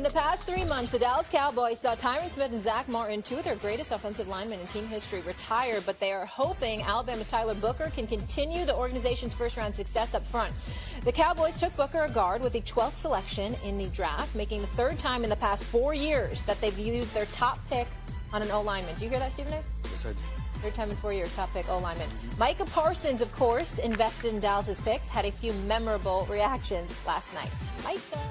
the past 3 months, the Dallas Cowboys saw Tyron Smith and Zach Martin, two of their greatest offensive linemen in team history, retire, but they are hoping Alabama's Tyler Booker can continue the organization's first-round success up front. The Cowboys took Booker, a guard, with the 12th selection in the draft, making the third time in the past 4 years that they've used their top pick on an O-lineman. Do you hear that, Stephen A? Yes, I do. Third time in 4 years, top pick O-lineman. Micah Parsons, of course, invested in Dallas's picks, had a few memorable reactions last night. Micah.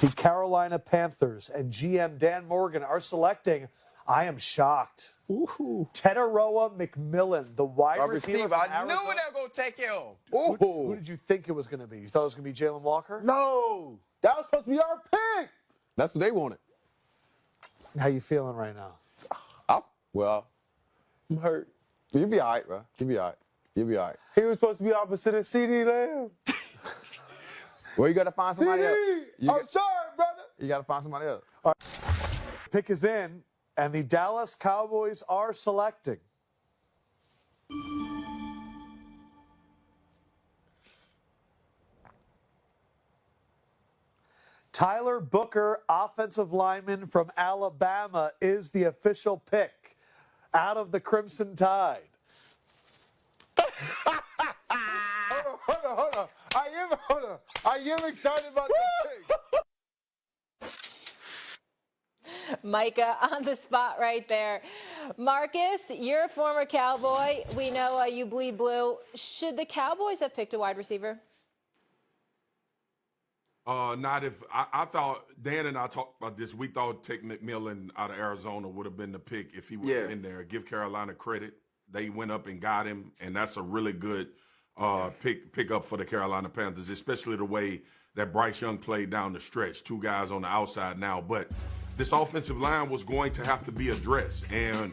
The Carolina Panthers and GM Dan Morgan are selecting, I am shocked, Teteroa McMillan, the wide receiver from I knew Arizona. they were going to take him. Who did you think it was going to be? You thought it was going to be Jalen Walker? No, that was supposed to be our pick. That's what they wanted. How you feeling right now? I'm hurt. You'll be all right, bro. You'll be all right. You'll be all right. He was supposed to be opposite of CD Lamb. Well, you got to find somebody else. I'm sorry, brother. You got to find somebody else. Pick is in, and the Dallas Cowboys are selecting. Tyler Booker, offensive lineman from Alabama, is the official pick out of the Crimson Tide. Hold on. I am excited about this pick. Micah on the spot right there. Marcus, you're a former Cowboy. We know you bleed blue. Should the Cowboys have picked a wide receiver? Not if I thought Dan and I talked about this. We thought Tech McMillan out of Arizona would have been the pick if he would have been there. Give Carolina credit. They went up and got him, and that's a really good pick up for the Carolina Panthers, especially the way that Bryce Young played down the stretch. Two guys on the outside now, but this offensive line was going to have to be addressed, and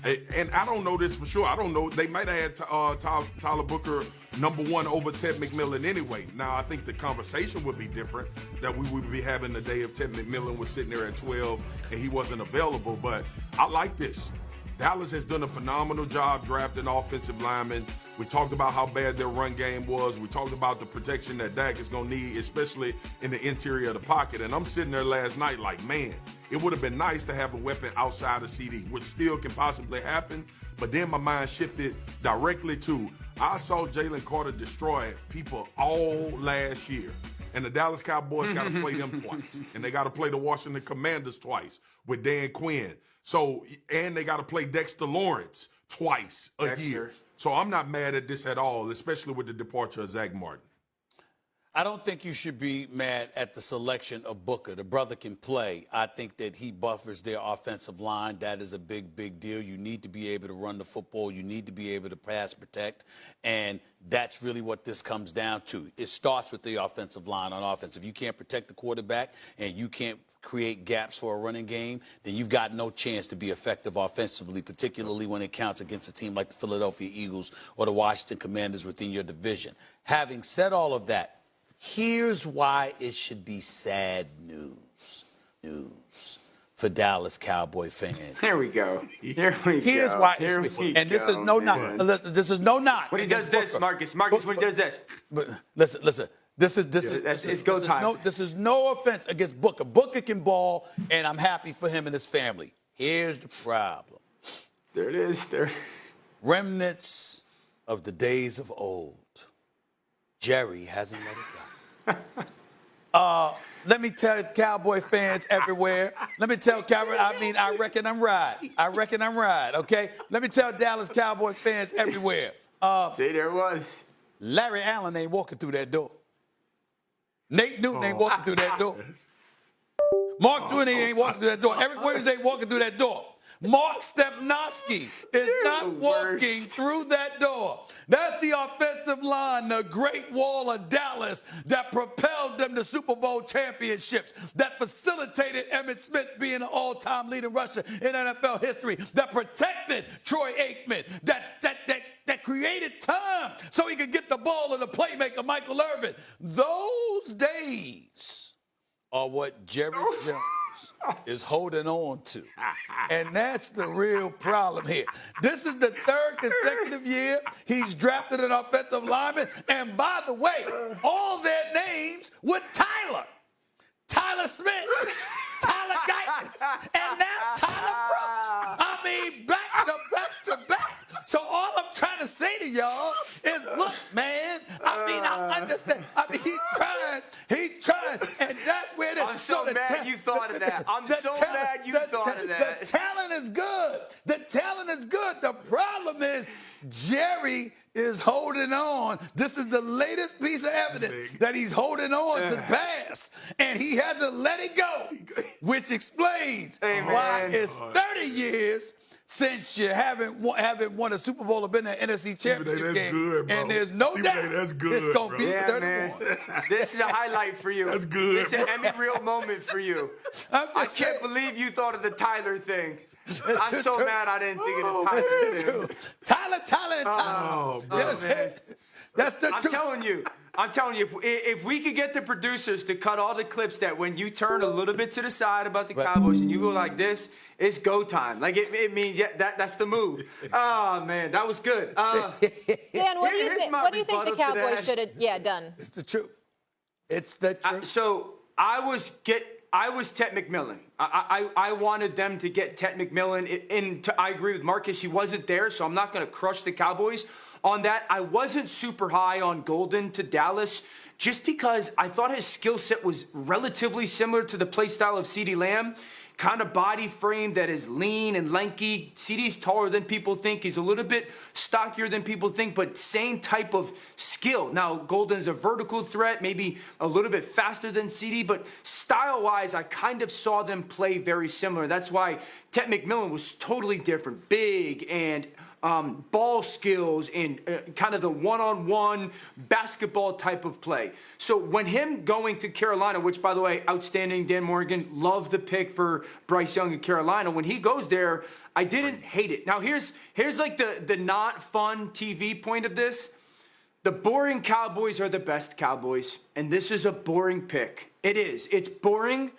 I don't know this for sure. I don't know. They might have had Tyler Booker number one over Ted McMillan anyway. Now, I think the conversation would be different, that we would be having the day if Ted McMillan was sitting there at 12 and he wasn't available. But I like this. Dallas has done a phenomenal job drafting offensive linemen. We talked about how bad their run game was. We talked about the protection that Dak is going to need, especially in the interior of the pocket. And I'm sitting there last night like, man, it would have been nice to have a weapon outside of CD, which still can possibly happen. But then my mind shifted directly to, I saw Jalen Carter destroy people all last year. And the Dallas Cowboys got to play them twice. And they got to play the Washington Commanders twice with Dan Quinn. So, and they got to play Dexter Lawrence twice a year. So I'm not mad at this at all, especially with the departure of Zach Martin. I don't think you should be mad at the selection of Booker. The brother can play. I think that he buffers their offensive line. That is a big, big deal. You need to be able to run the football. You need to be able to pass protect. And that's really what this comes down to. It starts with the offensive line on offense. If you can't protect the quarterback and you can't create gaps for a running game, then you've got no chance to be effective offensively, particularly when it counts against a team like the Philadelphia Eagles or the Washington Commanders within your division. Having said all of that, here's why it should be sad news for Dallas Cowboy fans. There we go. Here we Here's go. why Here it's, we and this go. is no knock. This is no knock. When he does this, Marcus, when he does this. But listen. This is go time. This is no offense against Booker. Booker can ball, and I'm happy for him and his family. Here's the problem. There it is. There. Remnants of the days of old. Jerry hasn't let it go. Let me tell Cowboy fans everywhere. Let me tell Cowboy, I reckon I'm right. Okay? Let me tell Dallas Cowboy fans everywhere. See, there it was. Larry Allen ain't walking through that door. Nate Newton ain't walking through that door. Mark Twain ain't walking through that door. Eric Williams ain't walking through that door. Mark Stepnoski is not walking through that door. That's the offensive line, the Great Wall of Dallas, that propelled them to Super Bowl championships, that facilitated Emmitt Smith being an all-time leading rusher in NFL history, that protected Troy Aikman, that created time so he could get the ball to the playmaker, Michael Irvin. Those days are what Jerry Jones is holding on to. And that's the real problem here. This is the third consecutive year he's drafted an offensive lineman. And by the way, all their names with Tyler Smith. mad you thought of that. I'm so mad you thought of that. The talent is good. The talent is good. The problem is Jerry is holding on. This is the latest piece of evidence that he's holding on to pass, and he hasn't let it go, which explains why it's 30 years since you haven't won a Super Bowl or been in an NFC Championship game. Good, bro. And there's no doubt that's good, it's going to be Yeah, 31. man. This is a highlight for you. That's good, It's an Emmy Real moment for you. I can't believe you thought of the Tyler thing. I'm so mad I didn't think of the Tyler thing. Tyler, and Tyler. That's the truth. I'm telling you, if we could get the producers to cut all the clips that when you turn a little bit to the side about the Cowboys and you go like this, it's go time. Like it means that's the move. Oh man, that was good. Dan, what do you think? What do you think the Cowboys should have done? It's the truth. It's the truth. So I was Ted McMillan. I wanted them to get Ted McMillan. I agree with Marcus. He wasn't there, so I'm not going to crush the Cowboys on that. I wasn't super high on Golden to Dallas just because I thought his skill set was relatively similar to the play style of CeeDee Lamb. Kind of body frame that is lean and lanky. CeeDee's taller than people think. He's a little bit stockier than people think, but same type of skill. Now, Golden's a vertical threat, maybe a little bit faster than CeeDee, but style-wise, I kind of saw them play very similar. That's why Ted McMillan was totally different. Big and ball skills and kind of the one-on-one basketball type of play. So when him going to Carolina, which, by the way, outstanding, Dan Morgan, love the pick for Bryce Young in Carolina. When he goes there, I didn't hate it. Now, here's like the not fun TV point of this. The boring Cowboys are the best Cowboys, and this is a boring pick. It is. It's boring,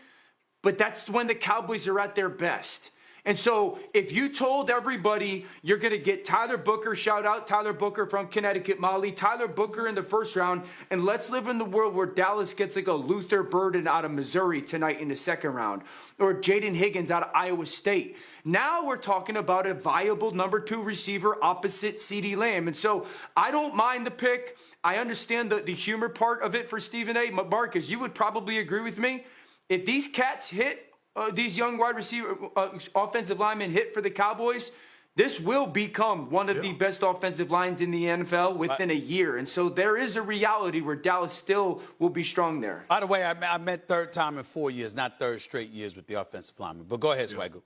but that's when the Cowboys are at their best. And so if you told everybody you're going to get Tyler Booker, shout out Tyler Booker from Connecticut, Molly, Tyler Booker in the first round, and let's live in the world where Dallas gets like a Luther Burden out of Missouri tonight in the second round, or Jayden Higgins out of Iowa State. Now we're talking about a viable number 2 receiver opposite CeeDee Lamb. And so I don't mind the pick. I understand the humor part of it for Stephen A. Marcus, you would probably agree with me. If these cats hit, these young wide receiver, offensive linemen hit for the Cowboys, this will become one of the best offensive lines in the NFL within a year. And so there is a reality where Dallas still will be strong there. By the way, I meant third time in 4 years, not third straight years with the offensive linemen. But go ahead, Swagoo.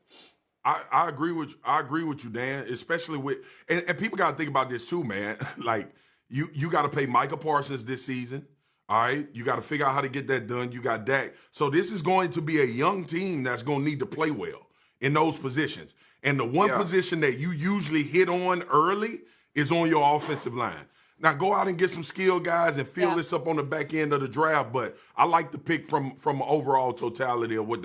I agree with you, Dan, especially with and people got to think about this too, man. Like you got to pay Micah Parsons this season. All right, you got to figure out how to get that done. You got Dak. So this is going to be a young team that's going to need to play well in those positions. And the one position that you usually hit on early is on your offensive line. Now go out and get some skilled guys and fill this up on the back end of the draft. But I like the pick from overall totality of what